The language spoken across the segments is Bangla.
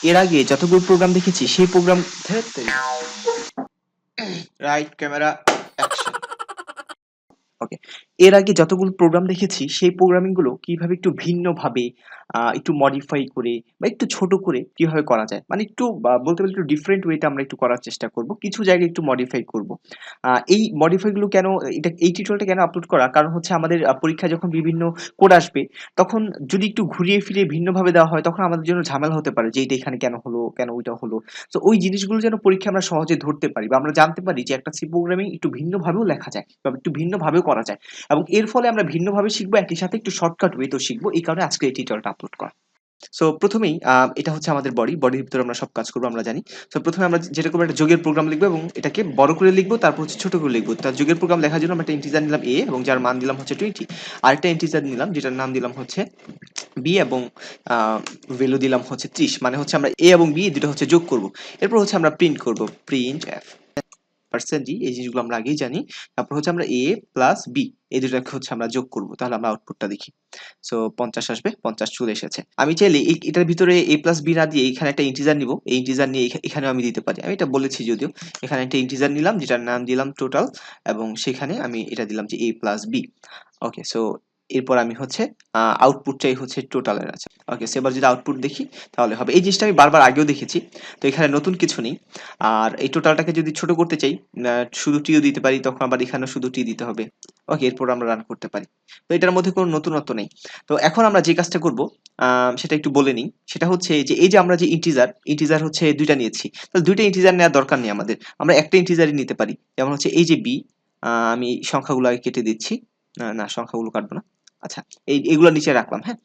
এর আগে যতগুলো প্রোগ্রাম দেখেছি সেই প্রোগ্রাম রাইট ক্যামেরা অ্যাকশন। ওকে। এর আগে যতগুলো প্রোগ্রাম দেখেছি সেই প্রোগ্রামিং গুলো কিভাবে একটু ভিন্নভাবে একটু মডিফাই করে বা একটু ছোট করে কিভাবে করা যায়। মানে একটু বলতে গেলে একটু ডিফারেন্ট ওয়েতে আমরা একটু করার চেষ্টা করব। কিছু জায়গায় একটু মডিফাই করব। এই মডিফাই গুলো কেন এই টিউটোরিয়ালটা কেন আপলোড করা? কারণ হচ্ছে আমাদের পরীক্ষায় যখন বিভিন্ন কোড আসবে তখন যদি একটু ঘুরিয়ে ফিরিয়ে ভিন্নভাবে দেওয়া হয় তখন আমাদের জন্য ঝামেলা হতে পারে যে এটা এখানে কেন হলো, কেন ওইটা হলো। তো ওই জিনিসগুলো যেন পরীক্ষায় আমরা সহজে ধরতে পারি বা আমরা জানতে পারি যে একটা সি প্রোগ্রামিং একটু ভিন্নভাবেও লেখা যায় বা একটু ভিন্নভাবেও করা যায়। এবং এর ফলে আমরা ভিন্নভাবে শিখবো, একই সাথে একটু শর্টকাট ওয়েতেও শিখবো। এই কারণে আজকে এই টিউটোরিয়ালটা আপলোড করা। সো প্রথমেই এটা হচ্ছে আমাদের বডির ভিতরে আমরা সব কাজ করবো আমরা জানি। সো প্রথমে আমরা যেটা করবো একটা যোগের প্রোগ্রাম লিখবো এবং এটাকে বড় করে লিখবো, তারপর হচ্ছে ছোট করে লিখবো। তার যোগের প্রোগ্রাম লেখার জন্য আমরা একটা ইন্টিজার নিলাম a এবং যার মান দিলাম হচ্ছে 20। আরেকটা ইন্টিজার নিলাম যেটার নাম দিলাম হচ্ছে b এবং ভ্যালু দিলাম হচ্ছে 30। মানে হচ্ছে আমরা a এবং b দুটো হচ্ছে যোগ করব। এরপর হচ্ছে আমরা প্রিন্ট করব, প্রিন্ট f পার্সেন্ট ডি, এই জিনিসগুলো আমরা আগেই জানি। তারপর হচ্ছে আমরা a প্লাস b এই দুটাকে হচ্ছে আমরা যোগ করব, তাহলে আমরা আউটপুটটা দেখি। সো 50 আসবে, 50 চলে এসেছে। আমি চাইলে এটার ভিতরে a প্লাস b না দিয়ে এখানে একটা ইন্টিজার নিব, এই ইন্টিজার নিয়ে এখানেও আমি দিতে পারি। আমি এটা বলেছি যদিও। এখানে একটা ইন্টিজার নিলাম যেটার নাম দিলাম টোটাল এবং সেখানে আমি এটা দিলাম যে a plus b। Okay, so এরপর আমি হচ্ছে আউটপুটটাই হচ্ছে টোটালের আছে। ওকে, সো এবার যদি আউটপুট দেখি তাহলে হবে। এই জিনিসটা আমি বারবার আগেও দেখেছি, তো এখানে নতুন কিছু নেই। আর এই টোটালটাকে যদি ছোট করতে চাই শুধু টিও দিতে পারি, তখন আবার এখানেও শুধু টি দিতে হবে। ওকে, এরপর আমরা রান করতে পারি। তো এটার মধ্যে কোনো নতুনত্ব নেই। তো এখন আমরা যে কাজটা করব সেটা একটু বলে নিই। সেটা হচ্ছে যে এই যে আমরা যে ইন্টিজার হচ্ছে দুইটা নিয়েছি, তাহলে দুইটা ইন্টিজার নেওয়ার দরকার নেই আমাদের। আমরা একটা ইন্টিজারই নিতে পারি। যেমন হচ্ছে এই যে বি, আমি সংখ্যাগুলো আগে কেটে দিচ্ছি। না, সংখ্যাগুলো কাটবো না। আচ্ছা, এগুলো নিচে রাখলাম, হ্যাঁ?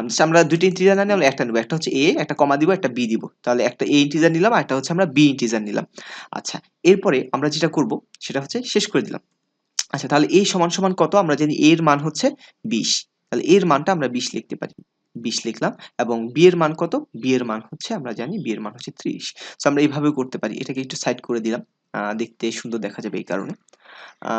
জাস্ট আমরা ২ টা ইন্টিজার না নিয়ে আমরা একটা নেব। একটা হচ্ছে a, একটা কমা দিব, একটা b দিব। তাহলে একটা a ইন্টিজার নিলাম, আরেকটা হচ্ছে আমরা b ইন্টিজার নিলাম। আচ্ছা, এরপরে আমরা যেটা করব সেটা হচ্ছে শেষ করে দিলাম। আচ্ছা, তাহলে a সমান সমান কত? আমরা জানি a এর মান হচ্ছে ২০। তাহলে a এর মানটা আমরা ২০ লিখতে পারি। ২০ লিখলাম এবং b এর মান কত? b এর মান হচ্ছে আমরা জানি b এর মান হচ্ছে ৩০। সো আমরা এভাবেও করতে পারি। এটাকে একটু সাইড করে দিলাম। দেখতে সুন্দর দেখা যাবে এই কারণে। আ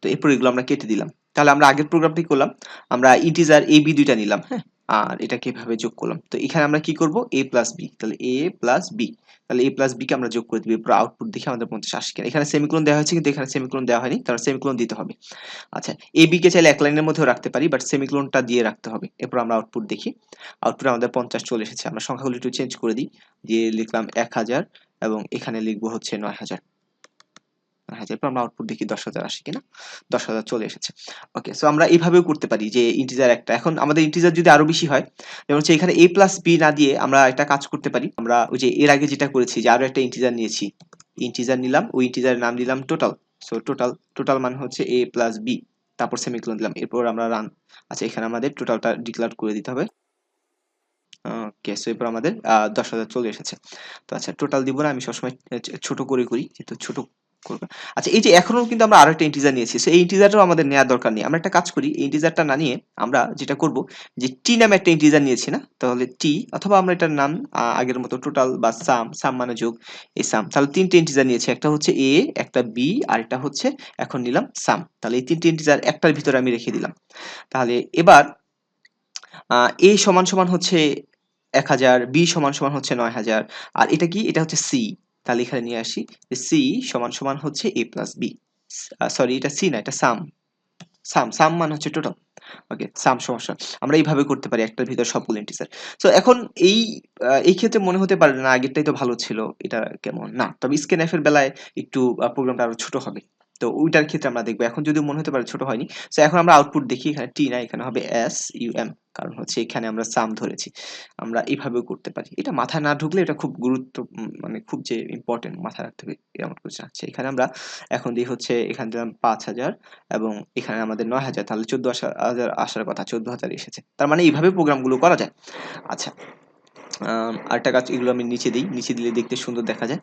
তো এরপর এগুলো আমরা কেটে দিলাম। তাহলে আমরা আগের প্রোগ্রামটি করলাম। আমরা ইন্টিজার a b ২ টা নিলাম, হ্যাঁ? আর এটাকে এভাবে যোগ করলাম। তো এখানে আমরা কি করব? a plus b। তাহলে a প্লাস b। তাহলে a প্লাস b কে আমরা যোগ করে দিব। এরপর আউটপুট দেখি আমাদের ৫০ আসে কিনা। এখানে সেমিকোলন দেওয়া হয়েছে কিন্তু এখানে সেমিকোলন দেওয়া হয়নি। তাহলে সেমিকোলন দিতে হবে। আচ্ছা, a b কে চাইলে এক লাইনের মধ্যেও রাখতে পারি, বাট সেমিকোলনটা দিয়ে রাখতে হবে। এরপর আমরা আউটপুট দেখি। আউটপুটে আমাদের ৫০ চলে এসেছে। আমরা সংখ্যাগুলো একটু চেঞ্জ করে দিই। দিয়ে লিখলাম ১০০০ এবং এখানে লিখব হচ্ছে ৯০০০। হ্যাঁ, এরপর আমরা আউটপুট দেখি ১০,০০০ আসে কিনা। ১০,০০০ চলে এসেছে। ওকে, সো আমরা এভাবেও করতে পারি যে ইন্টিজার একটা। এখন আমাদের ইন্টিজার যদি আরো বেশি হয়, যেমন হচ্ছে এখানে a প্লাস b না দিয়ে আমরা একটা কাজ করতে পারি। আমরা ওই যে এর আগে যেটা করেছি যে আরো একটা ইন্টিজার নিয়েছি। ইন্টিজার নিলাম, ওই ইন্টিজারের নাম দিলাম টোটাল। সো টোটাল মানে হচ্ছে a প্লাস b। তারপর সেমিকোলন দিলাম। এরপর আমরা রান। আচ্ছা, এখানে আমাদের টোটালটা ডিক্লেয়ার করে দিতে হবে। ওকে, সো এরপর আমাদের ১০,০০০ চলে এসেছে। তো আচ্ছা, টোটাল দিব না, আমি সবসময় ছোট করে করি যেহেতু ছোট করব। আচ্ছা, এই যে এখনো কিন্তু আমরা আরো একটা ইন্টিজার নিয়েছি, সো এই ইন্টিজারটাও আমাদের নেওয়ার দরকার নেই। আমরা একটা কাজ করি, এই ইন্টিজারটা না নিয়ে আমরা যেটা করব যে টি নামে একটা ইন্টিজার নিয়েছি না, তাহলে টি অথবা আমরা এটার নাম আগের মতো টোটাল বা সাম মানে যোগ, এই সাম। তাহলে তিনটে ইন্টিজার নিয়েছি, একটা হচ্ছে a, একটা b আর একটা হচ্ছে এখন নিলাম সাম। তাহলে এই তিনটে ইন্টিজার একটার ভিতরে আমি রেখে দিলাম। তাহলে এবার a সমান সমান হচ্ছে ১০০০, b সমান সমান হচ্ছে ৯০০০। আর এটা কি? এটা হচ্ছে c। তাহলে এখানে নিয়ে আসি যে c সমান সমান হচ্ছে a প্লাস b। সরি, এটা c না, এটা সাম মানে হচ্ছে টোটাল। ওকে, সাম সমস্যা। আমরা এইভাবে করতে পারি একটার ভিতর সবগুলো ইন্টিজার। সো এখন এই এই ক্ষেত্রে মনে হতে পারে না আগেরটাই তো ভালো ছিল। এটা কেমন? না। তবে scanf এর বেলায় একটু প্রোগ্রামটা আরো ছোট হবে। তো ওইটার ক্ষেত্রে আমরা দেখব। এখন যদিও মনে হতে পারে ছোট হয়নি। সো এখন আমরা আউটপুট দেখি, এখানে টি না, এখানে হবে SUM। কারণ হচ্ছে এখানে আমরা সাম ধরেছি। আমরা এভাবেও করতে পারি। এটা মাথায় না ঢুকলে এটা খুব মানে খুব যে ইম্পোর্টেন্ট মাথায় রাখতে হবে এমন কিছু না। আচ্ছা, এখানে আমরা এখন দিই হচ্ছে এখানে দিলাম ৫,০০০ এবং এখানে আমাদের ৯,০০০, তাহলে ১৪,০০০ আসার কথা, ১৪,০০০ এসেছে। তার মানে এইভাবে প্রোগ্রামগুলো করা যায়। আচ্ছা, আরেকটা কাজ, এগুলো আমি নিচে দিই। নিচে দিলে দেখতে সুন্দর দেখা যায়।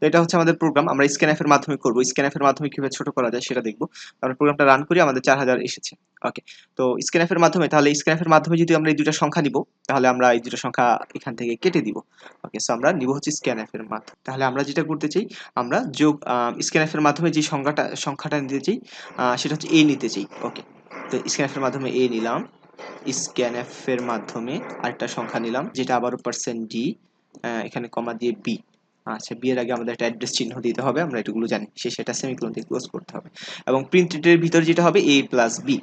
তো এটা হচ্ছে আমাদের প্রোগ্রাম। আমরা scanf এর মাধ্যমে করব। scanf এর মাধ্যমে কিভাবে ছোট করা যায় সেটা দেখব। আমরা প্রোগ্রামটা রান করি, আমাদের ৪,০০০ এসেছে। ওকে। তো scanf এর মাধ্যমে, তাহলে scanf এর মাধ্যমে যদি আমরা এই দুইটা সংখ্যা নিব, তাহলে আমরা এই দুটো সংখ্যা এখান থেকে কেটে দিব। ওকে, সো আমরা নিব হচ্ছে scanf এর মাধ্যমে। তাহলে আমরা যেটা করতে চাই, আমরা scanf এর মাধ্যমে যে সংখ্যাটা নিতে চাই সেটা হচ্ছে a নিতে চাই। ওকে। তো scanf এর মাধ্যমে a নিলাম। স্ক্যানএফ এর মাধ্যমে আরেকটা সংখ্যা নিলাম, যেটা আবারও পার্সেন্ট ডি, এখানে কমা দিয়ে বি। আচ্ছা, বি এর আগে আমাদের একটা অ্যাড্রেস চিহ্ন দিতে হবে, আমরা এটুকুলো জানি, শেষে এটা সেমিকোলন দিয়ে ক্লোজ করতে হবে, এবং প্রিন্টেডের ভিতরে যেটা হবে এ প্লাস বি।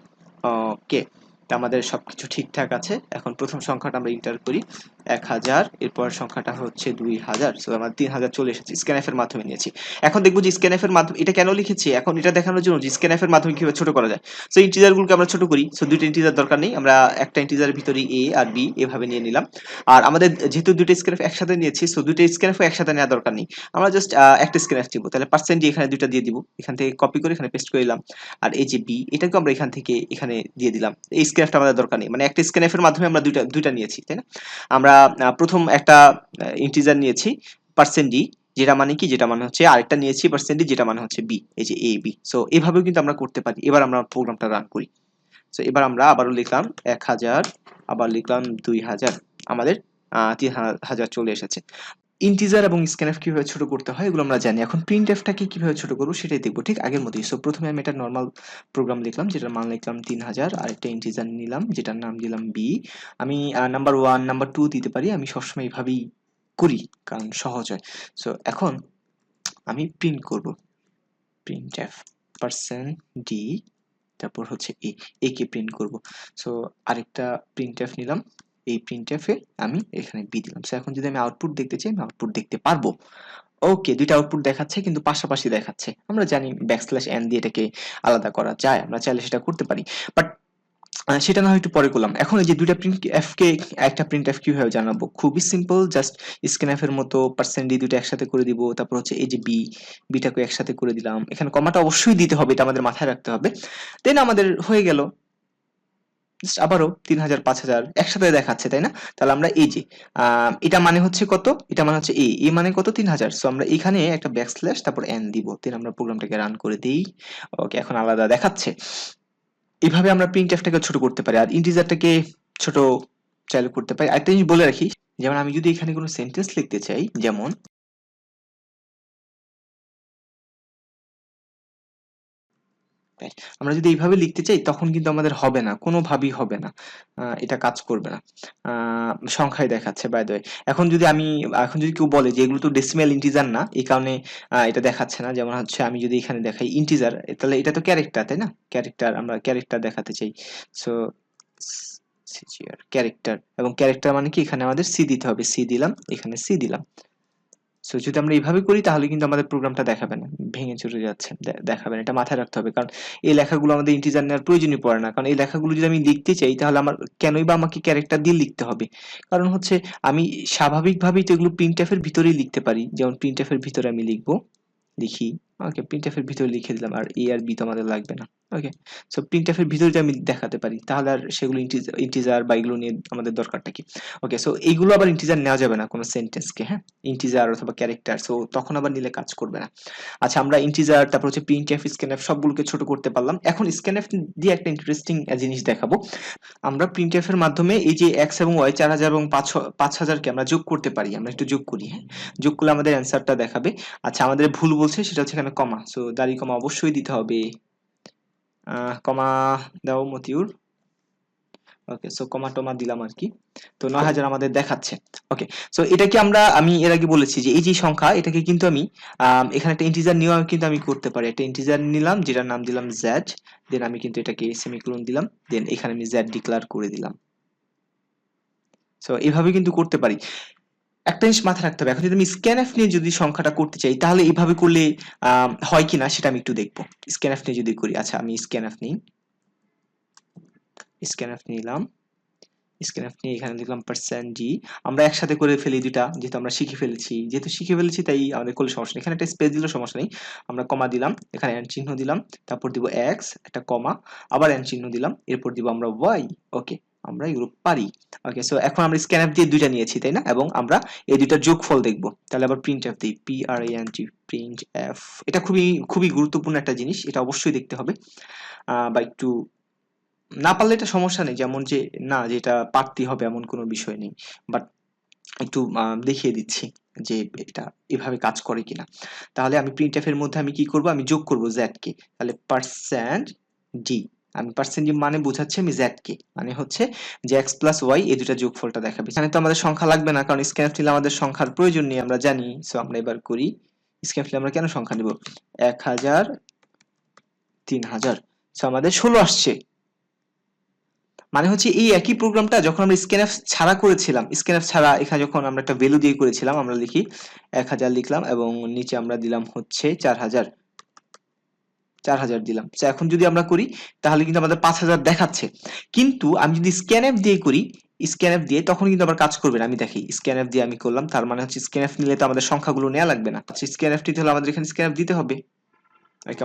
ওকে, তা আমাদের সবকিছু ঠিকঠাক আছে। এখন প্রথম সংখ্যাটা আমরা এন্টার করি 1000, এরপর সংখ্যাটা হচ্ছে 2000, সো আমরা 3000 চলে এসেছি, স্ক্যানএফ এর মাধ্যমে নিয়েছি। এখন দেখবো যে স্ক্যানএফ এর মাধ্যমে এটা কেন লিখেছি, এখন এটা দেখানোর জন্য যে স্ক্যানএফ এর মাধ্যমে কিভাবে ছোট করা যায়। সো ইন্টিজারগুলোকে আমরা ছোট করি, সো দুইটা ইন্টিজার দরকার নেই, আমরা একটা ইন্টিজারের ভিতরে এ আর বি এভাবে নিয়ে নিলাম। আর আমাদের যেহেতু দুইটা স্ক্যানএফ একসাথে নিয়েছি, সো দুইটা স্ক্যানএফ একসাথে নেওয়ার দরকার নেই, আমরা জাস্ট একটা স্ক্যানএফ দিব, তাহলে পার্সেন্ট ডি এখানে দুইটা দিয়ে দিব, এখান থেকে কপি করে এখানে পেস্ট করে দিলাম। আর এই যে বি, এটাকে আমরা এখান থেকে এখানে দিয়ে দিলাম, এই স্ক্যানএফটা আমাদের দরকার নেই, মানে একটা স্ক্যানএফ এর মাধ্যমে আমরা দুইটা নিয়েছি, তাই না। আমরা প্রথম একটা ইন্টিজার নিয়েছি পার্সেন্ট ডি, যেটা মানে কি, যেটা মানে হচ্ছে আরেকটা নিয়েছি পার্সেন্ট ডি, যেটা মানে হচ্ছে বি, এই যে এ বি। সো এভাবেও কিন্তু আমরা করতে পারি। এবার আমরা প্রোগ্রামটা রান করি। সো এবার আমরা আবারও লিখলাম 1000, আবার লিখলাম 2000, আমাদের 3000 চলে এসেছে। ইন্টিজার এবং স্ক্যানএফ কিভাবে ছোট করতে হয় এগুলো আমরা জানি, এখন প্রিন্টএফটাকে কিভাবে ছোট করবো সেটাই দেখবো, ঠিক আগের মতোই। সো প্রথমে আমি একটা নর্মাল প্রোগ্রাম লিখলাম, যেটার মান লিখলাম 3000, আর একটা ইন্টিজার নিলাম যেটার নাম দিলাম বি। আমি নাম্বার 1 নাম্বার 2 দিতে পারি, আমি সবসময় এইভাবেই করি কারণ সহজ হয়। সো এখন আমি প্রিন্ট করব, প্রিন্টএফ পার্সেন্ট ডি, তারপর হচ্ছে এ কে প্রিন্ট করব। সো আরেকটা প্রিন্টএফ নিলাম, এই প্রিন্টএফে আমি এখানে বি দিলাম। সো এখন যদি আমি আউটপুট দেখতে চাই, আমি আউটপুট দেখতে পারবো। ওকে, দুইটা আউটপুট দেখাচ্ছে কিন্তু পাশাপাশি দেখাচ্ছে। আমরা জানি ব্যাকস্ল্যাশ এন দিয়ে এটাকে আলাদা করা যায়, আমরা চাইলে সেটা করতে পারি, বাট সেটা না হয় একটু পরে করলাম। এখন এই যে দুইটা প্রিন্ট এফ কে একটা প্রিন্ট এফ কিভাবে জানাবো, খুবই সিম্পল, জাস্ট স্ক্যানএফ এর মতো পার্সেন্ট ডি দুটো একসাথে করে দিব, তারপর হচ্ছে এই যে বি, বিটাকে একসাথে করে দিলাম, এখানে কমাটা অবশ্যই দিতে হবে, এটা আমাদের মাথায় রাখতে হবে। দেন আমাদের হয়ে গেল। আবারও 3000 5000 একসাথে দেখাচ্ছে, তাই না। তাহলে আমরা এই যে এটা মানে হচ্ছে কত, এটা মানে হচ্ছে এ মানে কত 3000, সো আমরা এখানে একটা ব্যাকস্ল্যাশ তারপর এন দিব, দেন আমরা প্রোগ্রামটাকে রান করে দেই। ওকে, এখন আলাদা দেখাচ্ছে। এভাবে আমরা প্রিন্টএফটাকে ছোট করতে পারি, আর ইন্টিজারটাকে ছোট চাইলে করতে পারি। আরেকটা জিনিস বলে রাখি, যেমন আমি যদি এখানে কোনো সেন্টেন্স লিখতে চাই, যেমন আমরা যদি এইভাবে লিখতে চাই তখন কিন্তু আমাদের হবে না, কোনোভাবেই হবে না, এটা কাজ করবে না। সংখ্যায় দেখাচ্ছে বাই দ্য ওয়ে। এখন যদি কেউ বলে যে এগুলো তো ডেসিমাল ইন্টিজার না, এই কারণে এটা দেখাচ্ছে না, যেমন হচ্ছে আমি যদি এখানে দেখাই ইন্টিজার, তাহলে এটা তো ক্যারেক্টার, তাই না, ক্যারেক্টার, আমরা ক্যারেক্টার দেখাতে চাই। সো ক্যারেক্টার, এবং ক্যারেক্টার মানে কি, এখানে আমাদের সি দিতে হবে, সি দিলাম, এখানে সি দিলাম। সো যদি আমরা এইভাবে করি তাহলে কিন্তু আমাদের প্রোগ্রামটা দেখাবে না, ভেঙে চলে যাচ্ছে, দেখাবে না, এটা মাথায় রাখতে হবে, কারণ এই লেখাগুলো আমাদের ইন্টিজার নেওয়ার প্রয়োজনই পড়ে না, কারণ এই লেখাগুলো যদি আমি লিখতে চাই তাহলে আমার কেনই বা আমাকে ক্যারেক্টার দিয়ে লিখতে হবে, কারণ হচ্ছে আমি স্বাভাবিকভাবেই তো এগুলো প্রিন্টএফ এর ভিতরেই লিখতে পারি, যেমন প্রিন্টএফ এর ভিতরে আমি লিখবো, লিখি, ওকে, প্রিন্টএফ এর ভিতরে লিখে দিলাম, আর এ আর বি তো আমাদের লাগবে না। ওকে, সো প্রিন্টএফ এর ভিতরে যদি আমি দেখাতে পারি তাহলে আর সেগুলো ইন্টিজার বা এগুলো নিয়ে আমাদের দরকারটা কি। ওকে, সো এইগুলো আবার ইন্টিজার নেওয়া যাবে না কোনো সেন্টেন্সকে, হ্যাঁ, ইন্টিজার অথবা ক্যারেক্টার, সো তখন আবার নিলে কাজ করবে না। আচ্ছা, আমরা ইন্টিজার তারপর হচ্ছে প্রিন্টএফ স্ক্যানএফ সবগুলোকে ছোট করতে পারলাম। এখন স্ক্যানএফ দিয়ে একটা ইন্টারেস্টিং জিনিস দেখাবো। আমরা প্রিন্টএফ এর মাধ্যমে এই যে এক্স এবং ওয়াই 4000 এবং 5000 কে আমরা যোগ করতে পারি, আমরা একটু যোগ করি, হ্যাঁ, যোগ করলে আমাদের অ্যান্সারটা দেখাবে। আচ্ছা, আমাদের ভুল বলছে, সেটা হচ্ছে এখানে কমা, সো দাঁড়ি কমা অবশ্যই দিতে হবে, কমা দাও মতিউর। ওকে, সো কমা টমা দিলাম আর কি। তো 9000 আমাদের দেখাচ্ছে। ওকে, সো এটাকে আমি এর আগে বলেছি যে এই যে সংখ্যা, এটাকে কিন্তু আমি এখানে একটা ইন্টিজার নিয়েও কিন্তু আমি করতে পারি, একটা ইন্টিজার নিলাম যেটার নাম দিলাম জেড, দেন আমি কিন্তু এটাকে সেমিকোলন দিলাম, দেন এখানে আমি জেড ডিক্লেয়ার করে দিলাম। সো এইভাবে কিন্তু করতে পারি। একটা জিনিস মাথায় রাখতে হবে, এখন যদি আমি স্ক্যানএফ নিয়ে যদি সংখ্যাটা করতে চাই তাহলে এইভাবে করলে হয় কিনা সেটা আমি একটু দেখবো। স্ক্যানএফ নিয়ে যদি করি, আচ্ছা আমি স্ক্যানএফ নিই, স্ক্যানএফ নিলাম, স্ক্যানএফ নিয়ে এখানে লিখলাম পার্সেন্ট জি, আমরা একসাথে করে ফেলি দুটা, যেহেতু আমরা শিখে ফেলেছি তাই আমাদের কোনো সমস্যা নেই, এখানে একটা স্পেস দিলেও সমস্যা নেই। আমরা কমা দিলাম, এখানে এন চিহ্ন দিলাম, তারপর দিব এক্স, একটা কমা, আবার এন চিহ্ন দিলাম, এরপর দিব আমরা ওয়াই। ওকে, আমরা এগুলো পারি। ওকে, সো এখন আমরা স্ক্যানএফ দিয়ে দুইটা নিয়েছি, তাই না, এবং আমরা এই দুইটার যোগফল দেখবো, তাহলে আবার প্রিন্ট এফ দিই, P R A N T, print f. এটা খুবই খুবই গুরুত্বপূর্ণ একটা জিনিস, এটা অবশ্যই দেখতে হবে, বা একটু না পারলে এটা সমস্যা নেই, যেমন যে না যে এটা পারতেই হবে এমন কোনো বিষয় নেই, বাট একটু দেখিয়ে দিচ্ছি যে এটা এভাবে কাজ করে কিনা। তাহলে আমি প্রিন্টএফ এর মধ্যে আমি কি করব, আমি যোগ করব জেড কে, তাহলে পার্সেন্ট ডি, আমি পার্সেন্টেজ মানে বোঝাচ্ছি আমি z কে, মানে হচ্ছে যে x প্লাস y এই দুটা যোগফলটা দেখাবে। এখানে তো আমাদের সংখ্যা লাগবে না, কারণ স্ক্যানফ নিলে আমাদের সংখ্যার প্রয়োজন নেই, আমরা জানি। সো আমরা এবার করি, স্ক্যানফ নিলে আমরা কেন সংখ্যা নিব, 1000 3000, সো আমাদের 16 আসছে। মানে হচ্ছে এই একই প্রোগ্রামটা যখন আমরা স্ক্যানফ ছাড়া করেছিলাম, স্ক্যানফ ছাড়া এখানে যখন আমরা একটা ভ্যালু দিয়ে করেছিলাম, আমরা লিখি 1000 লিখলাম এবং নিচে আমরা দিলাম হচ্ছে 4000 দিলাম। তো এখন যদি আমরা করি তাহলে কিন্তু আমাদের 5000 দেখাচ্ছে, কিন্তু আমি যদি স্ক্যানফ দিয়ে করি, স্ক্যানফ দিয়ে তখন কিন্তু আবার কাজ করবে না। আমি দেখি স্ক্যানফ দিয়ে আমি করলাম, তার মানে হচ্ছে স্ক্যানফ নিলে তো আমাদের সংখ্যাগুলো নেওয়া লাগবে না। আচ্ছা, স্ক্যানফ দিতে হলে আমাদের এখানে স্ক্যানফ দিতে হবে,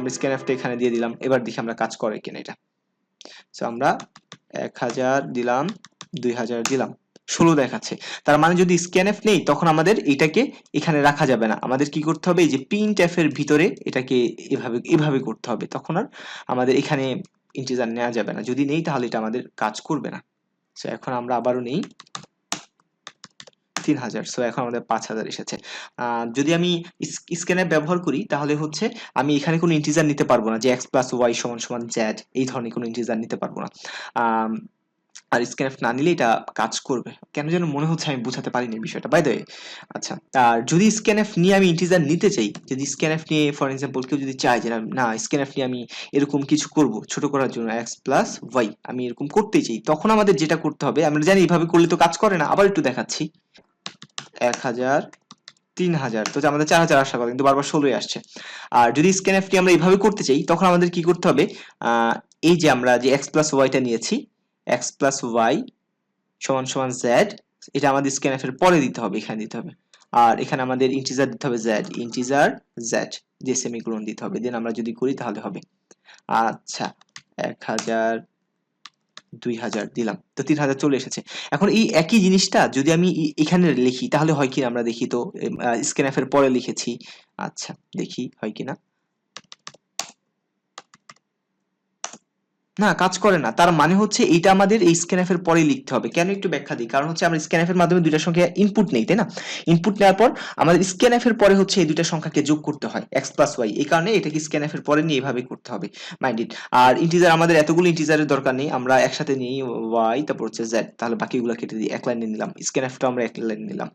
আমরা স্ক্যানফটা এখানে দিয়ে দিলাম। এবার দেখি আমরা কাজ করে কিনা এটা। সো আমরা 1000 দিলাম, 2000 দিলাম, 16 দেখাচ্ছে। তার মানে যদি স্ক্যানফ নেই তখন আমাদের এটাকে এখানে রাখা যাবে না, আমাদের কি করতে হবে, এই যে প্রিন্টএফ এর ভিতরে এটাকে এভাবে করতে হবে, তখন আর আমাদের এখানে ইন্টিজার নেওয়া যাবে না। যদি নেই তাহলে এটা আমাদের কাজ করবে না। সো এখন আমরা আবারও নেই 3000, সো এখন আমাদের 5000 এসেছে। যদি আমি স্ক্যানএফ ব্যবহার করি তাহলে হচ্ছে আমি এখানে কোনো ইন্টিজার নিতে পারবো না, যে x প্লাস ওয়াই সমান সমান জেড, এই ধরনের কোনো ইন্টিজার নিতে পারবো না। আর স্ক্যানএফ না নিলে এটা কাজ করবে, কেন যেন মনে হচ্ছে আমি বোঝাতে পারিনি বিষয়টা, বাই দ্য ওয়ে। আচ্ছা, আর যদি স্ক্যানএফ নিয়ে আমি ইন্টিজার নিতে চাই, যদি স্ক্যানএফ নিয়ে ফর এক্সাম্পল কেউ যদি চায় যে না স্ক্যানএফ নিয়ে আমি এরকম কিছু করব ছোট করার জন্য, x প্লাস ওয়াই আমি এরকম করতে চাই, তখন আমাদের যেটা করতে হবে, আমরা জানি এইভাবে করলে তো কাজ করে না, আবার একটু দেখাচ্ছি। 1000 3000, তো আমাদের 4000 আসার কথা, কিন্তু বারবার 16 আসছে। আর যদি স্ক্যানএফ টি আমরা এইভাবে করতে চাই, তখন আমাদের কি করতে হবে, এই যে আমরা যে x প্লাস ওয়াইটা নিয়েছি, x প্লাস ওয়াই সমান সমান জেড, এটা আমাদের স্ক্যানএফ এর পরে দিতে হবে, এখানে দিতে হবে। আর এখানে আমাদের ইন্টিজার দিতে হবে জেড, ইন্টিজার জেড দিয়ে সেমিকোলন দিতে হবে, দেন আমরা যদি করি তাহলে হবে। আচ্ছা, 1000 2000 দিলাম, তো 3000 চলে এসেছে। এখন এই একই জিনিসটা যদি আমি এখানে লিখি তাহলে হয় কি, আমরা দেখি তো স্ক্যানএফ এর পরে লিখেছি। আচ্ছা, দেখি হয় কিনা। না, কাজ করে না। তার মানে হচ্ছে এইটা আমাদের এই স্ক্যানএফ এর পরেই লিখতে হবে। কেন, একটু ব্যাখ্যা দিই। কারণ হচ্ছে আমরা স্ক্যানএফ এর মাধ্যমে দুইটা সংখ্যা ইনপুট নেই, তাই না? ইনপুট নেওয়ার পর আমাদের স্ক্যানএফ এর পরে হচ্ছে এই দুইটা সংখ্যাকে যোগ করতে হয়, x প্লাস ওয়াই। এই কারণে এটাকে স্ক্যানএফ এর পরে নিয়ে এভাবে করতে হবে, মাইন্ড ইট। আর ইন্টিজার আমাদের এতগুলো ইন্টিজারের দরকার নেই, আমরা একসাথে নিই y তারপর হচ্ছে z, তাহলে বাকিগুলো কেটে দিই, এক লাইনে নিলাম। স্ক্যানএফটা আমরা এক লাইনে নিলাম।